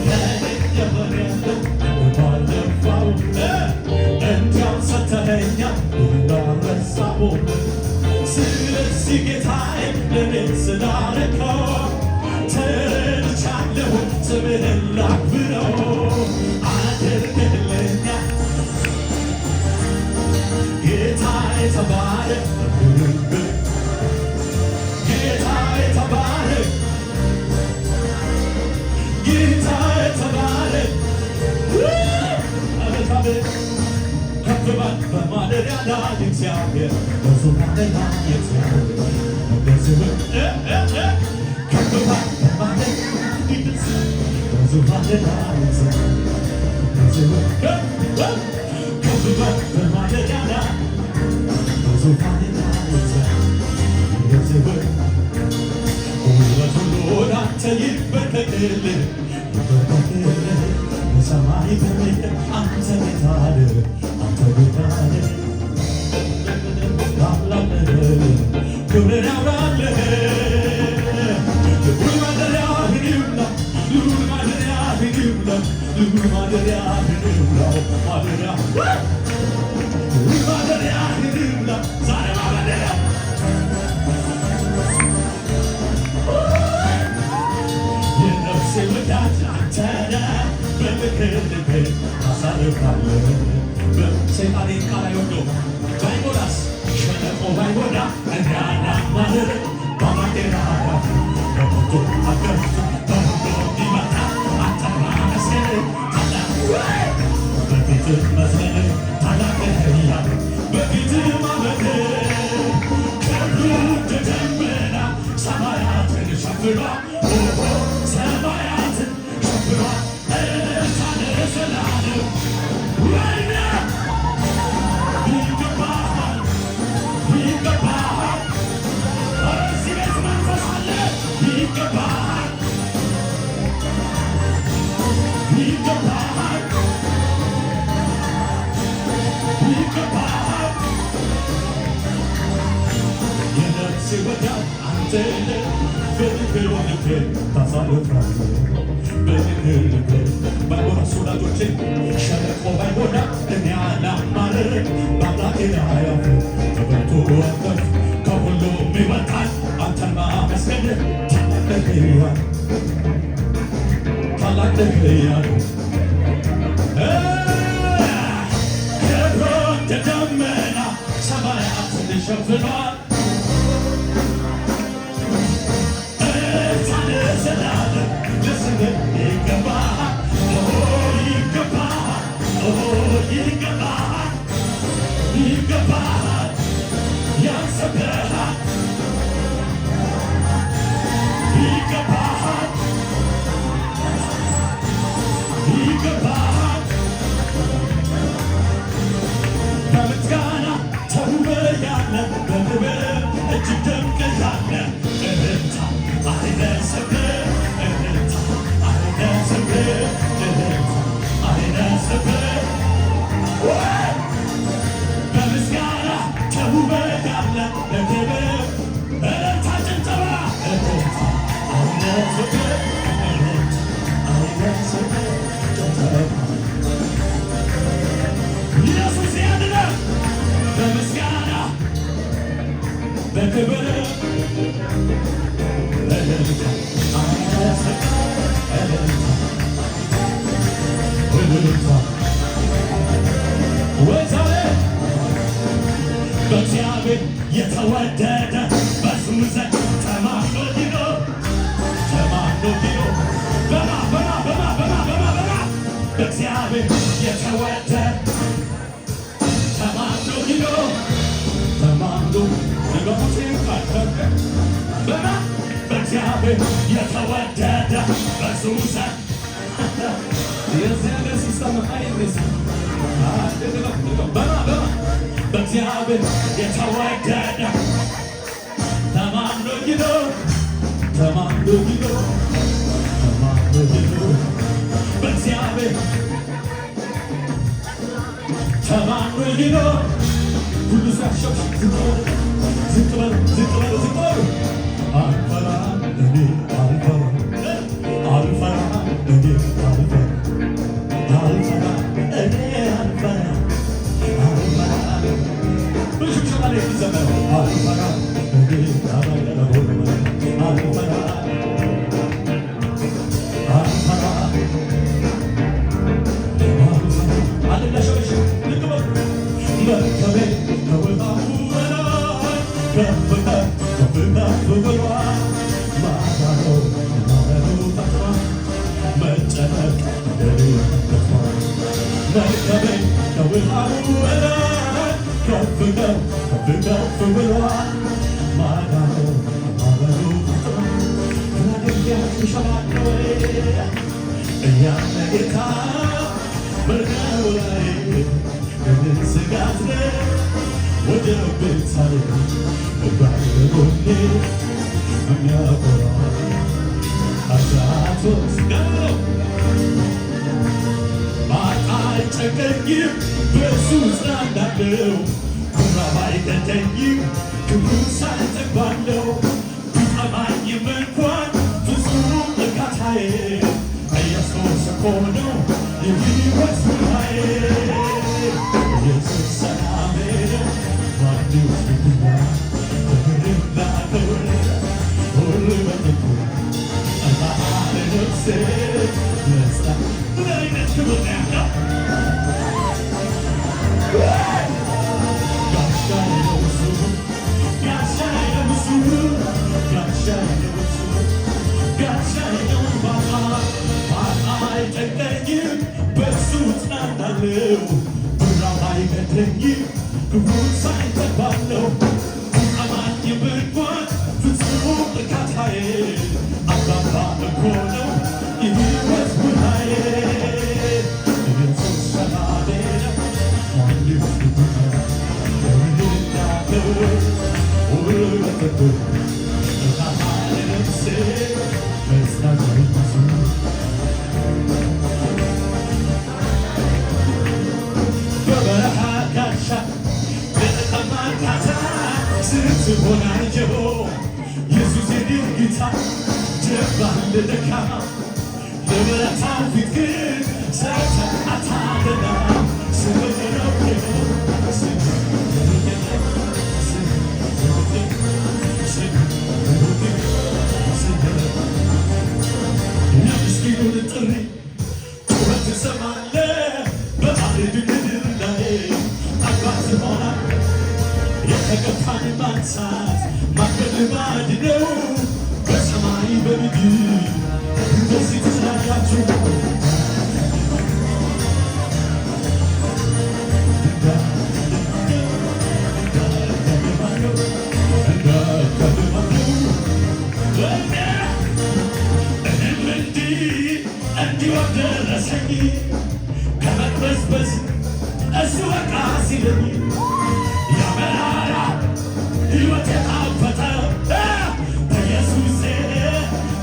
ለእኔ የሆነልኝ ባለፈው እንዲያው ሰጠኸኛል እንዳልረሳሁት። ስለዚህ ጌታዬ ለእኔ ስላረከው ተረድቻለሁ። ስምህን ላክብረው አድርገህልኛል ጌታ የተባረክ ጌታ የተባረክ ጌታ የተባረክ ከፍ በል በማደሪያ ላይ እግዚአብሔር በዙፋኑ ላይ እግዚአብሔር ከፍ በል በማደሪያ በዙፋኑ ላይ እግዚአብሔር ከፍ በል በማደሪያ ላይ በዙፋኑ ላይ እግዚአብሔር ውበት ሁሉ ላንተ ይበረከክልህ ይበረከክልህ በሰማይ በምድር አንተ ጌታ ነህ አንተ ጌታ ነህ። ላምልክህ ክብርን አውራለህ ልዑል ማደሪያህ ይሙላ ልዑል ማደሪያህ ልሙላው ማደሪያ ልሙላው ማደሪያ ማደሪያ ልሙላው ዛሬ ማደሪያ የነፍሴ ወዳጅ አንተ ነህ በምክር ልቤን ታሳርፋለህ ሰይጣኔ ቃል አይወደው ባይሞላስ ሸለቆ ባይሞላ እንዳናማርር በማቴራ በሞቶ አገርቱ በሁሉ ይመጣ አንተማ መስገን ታላቅ በፊትህ መስገን ታላቅ ነህያ በፊትህ ማመን ክብሩ እንደ ደመና ሰማያትን ሸፍኗል ሰማያትን ሸፍኗል እልልታን ለዘላለም ወይኔ ይገባሃል ይገባሃል እዚህ ቤት መንፈስ አለ ይገባሃል ይገባሃል ይገባሃል የነፍሴ ወዳጅ አንተ ነህ በምክር ልቤን ታሳርፋለህ በምክር ልቤን ባይሞላስ ወዳጆቼ ሸለቆ ባይሞላ እኔ አላማርርም በአምላኬ ላይ አፍር በብርቱ ወተፍ ከሁሉም ይበልጣል አንተን ማመስገን ታላቅ ነህያ ታላቅ ነህያ ክብሩ እንደ ደመና ሰማያትን ሸፍኗል ለዘላለም ለስምህ ይገባሃል ይገባሃል ይገባሃል ይገባሃል ያንሰብሃል ይገባሃል ይገባሃል በምስጋና ተውበያለህ በክብር እጅግ ደምቀሃለህ እልልታ አይነስብህ እልልታ አይነስብህ እልልታ አይነስብህ በምስጋና ተውበያለህ በክብር እልልታ ጭብጨባ እልልታ አይነስብህ እልልታ አይነስብህ ጭብጨባ ኢየሱስ ያድናል በምስጋና በክብር እልልታ አይነስብህ እልልታ ወዛሬ በእግዚአብሔር የተወደደ በሱ ዘንድ ተማምኖ ይኖር በእግዚአብሔር የተወደደ ተማምኖ ይኖር በእግዚአብሔር የተወደደ በሱ ዘንድ የእግዚአብሔር ሲስተም በእግዚአብሔር የተወደደ ተማምኖ ይኖር በእግዚአብሔር ተማምኖ ይኖር ሁሉ ሲያሸብሽ ዝቅ በሉ አልፈራም እኔ አልፈራም እኔ አልፈራም በሽብሸባ ላይ የሚዘመረው አልፈራም እኔ መርከቤ ከወጣሁ በላይ ከፍ ብሏል ማዕበሉ ፈጥሯል መጨነቅ ደክሟል መርከቤ ከወጣሁ በላይ ከፍ ብሏል ማዕበሉ ፈጥሯል ከድንጋይ ተሸማቀቀ እያለ ጌታ በርቀው ላይ ምን ስጋት ነው ወደ ቤታዬ እባይ በጎኔ የሚያኮራ አሻቶስ ነው ማታ አይጨንቀኝም በሱ እጽናናለሁ ኩራብ አይገደኝም ክብሩ ሳይጠግባለሁ ቢጠማኝም እንኳን ፍጹም እርካታዬ ኢየሱስ እኮ ነው የሕይወት ብርሃኔ ኢየሱስ ሰላሜ ነው ማን ይወስድብኛል ክብርና ክብር ሁሉ በጥቁ ነፍሴ ደስታ ምን አይነት ክብር ነው ያለው ጋሻዬ ነው እሱ ጋሻዬ ነው እሱ ጋሻዬ ነው እሱ ጋሻዬ ነው ባባ አይጨንቀኝም በእሱ እጽናናለሁ ብራብ አይገድለኝም ክብሩን ሳይጠባለሁ አማኝም እንኳን ፍጹም እርካታዬ አባባ እኮ ነው የሕይወት ብርሃኔ ኢየሱስ ሰላሜ ነው ማን ይወስድብኛል ክብርና ክብር ሁሉ በጥቁ እርካታዬ ነፍሴ ደስታ በኢየሱስ በበረሃ ጋሻ በጠጠማ ካታ ስትሆን አየሁ ኢየሱስ የኔ ጌታ ጀርባህ ለደካማ ለበረታው ፊት ግን ሰርተህ አታደላም ስምህ ነው የምስኪኑን ጥሪ ጩኸት ትሰማለህ በማዕድ ምድር ላይ አባት ትሆናለህ የተገፋን ማንሳት ማገድ ልማድ ነው በሰማይ በምድር እንደዚህ ትስላላችሁ እንዲህ ደረሰኝ ከመቅበዝበዝ እሱ በቃ ሲለኝ ያመራራ ሕይወት የጣፈጠ በኢየሱሴ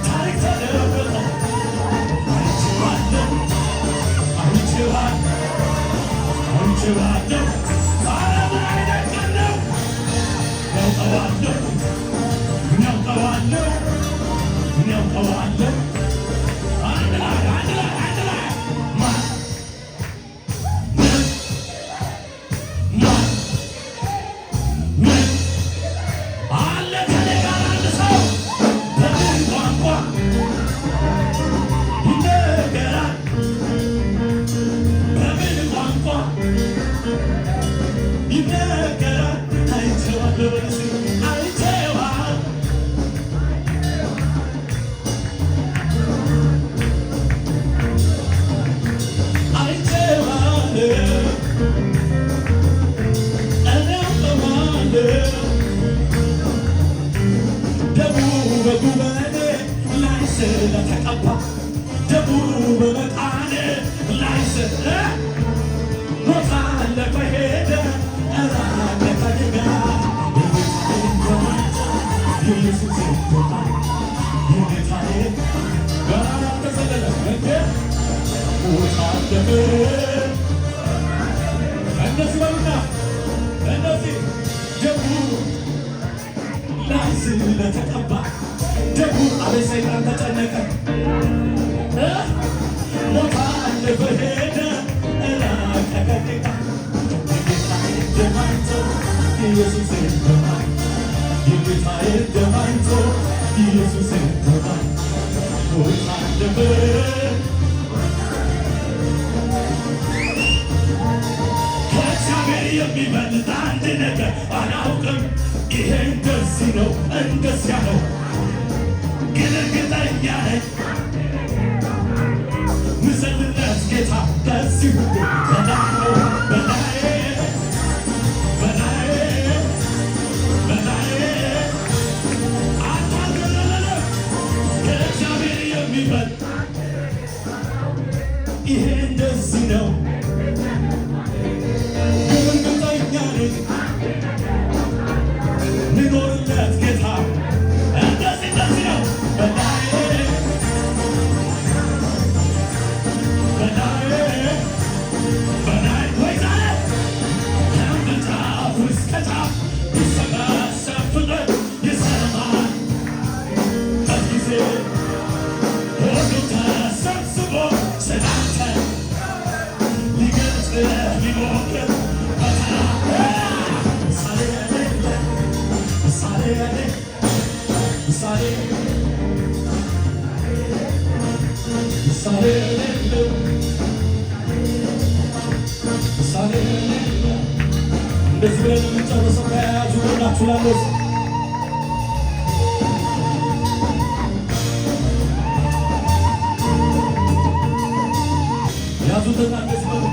ታሪክ ተለወጠ አይቼዋለሁ አይቼዋለሁ ዓለምን አይደንቀነው ያውቀዋለሁ ስለተቀባ ደሙ በመቃኔ ላይ ሞት አለፈ ሄደ ራቀ ከኔጋ ኢየሱስ ይባል የጌታዬ ጋር ተሰለለ እንደ ሞት አለፈ እነዚህ በሉና እነዚህ ደሙ ላይ ስለተቀባ ደሙ አቤት ሰይጣን ተጨነቀ ሞት አለፈ ሄደ ራቀ ከኔጋ የጌታዬ ደም አይቶ ኢየሱስ ይባል የጌታዬ ደም አይቶ ኢየሱስ ይባል ሞት አለፈ ከእግዚአብሔር የሚበልጥ አንድ ነገር አላውቅም ይሄ እንደዚህ ነው እንደዚያ ነው ግን እርግጠኛ ነኝ ምዘልለት ጌታ ከዚህ ሁሉ በላይ ነው በላይ በላይ በላይ አታለለ ከእግዚአብሔር የሚበልጥ ይሄ እንደዚህ ነው ግን እርግጠኛ ነኝ ምኖርለት ጌታ እንደዚህ እንደዚህ ነው በላይ በላይ ወይ ዛሬ ከጫፍ እስከ ጫፍ ይሰበሰብ ፍጥረት ይሰማል በጊዜ ሁሉ ተሰብስቦ ሃሌሉያ። እንደዚህ ብለን የምንጨርሰው ተያያዙ ሆናችሁ ላለው ያዙትና እንደዚህ በሉ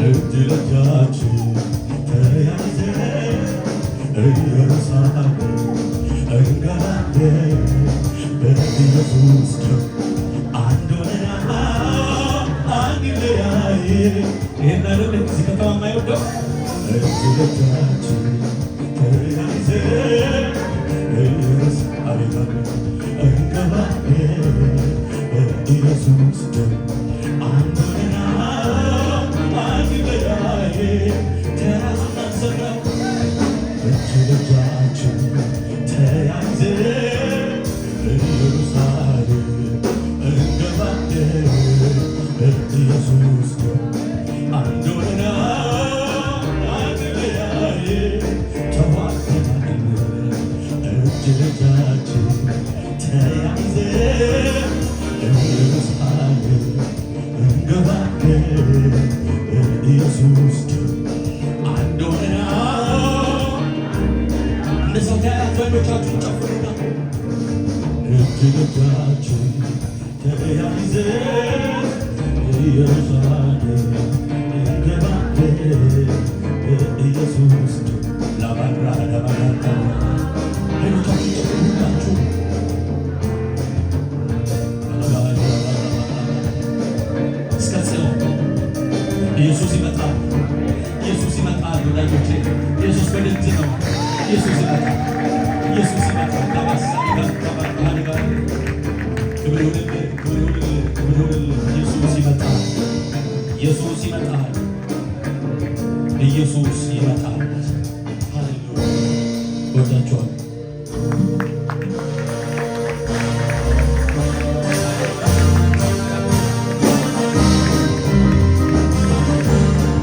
እጅ ለእጃችን ተያይዘን ኢየሩሳሌም እንገባለን በኢየሱስ ደም አንድ ሆነናል አንለያይም። ይሄን አይደል እዚህ ከተማ የማይወደው እጅ ለእጃችን ተያይዘን ኢየሩሳሌም እንገባለን በኢየሱስ ደም አንድ ሆነናል አንለያይም። ተያዙና እንዘምረው እጅ ለእጃችን ተያይዘን ኢየሩሳሌም እንገባለን በኢየሱስ ደም አንድ ሆነናል አንለያይም። ተዋደናል እጅ ለእጃችን ተያይዘን ኢየሩሳሌም እንገባለን በኢየሱስ ደም አንድ ሆነናል። እንደዚያው ተያያችሁ አይኖቻችሁን ጨፍኑና እጅ ለእጃችን ተያይዘን ኢየሩሳሌም እንገባለን በኢየሱስ ደም ላባራ ላባራ አይኖቻችሁን ጨፍኑላችሁ ኢየሱስ ይመጣል። ኢየሱስ ይመጣል ወዳጆቼ። ኢየሱስ በደጅ ነው። ኢየሱስ ይመጣል። ኢየሱስ ይመጣል። ታባሳ ይመጣል። ክብር ይሁንልህ፣ ክብር ይሁንልህ፣ ክብር ይሁንልህ። ኢየሱስ ይመጣል። ኢየሱስ ይመጣል። ኢየሱስ ይመጣል። ሃሌሉያ። ወዳችኋል።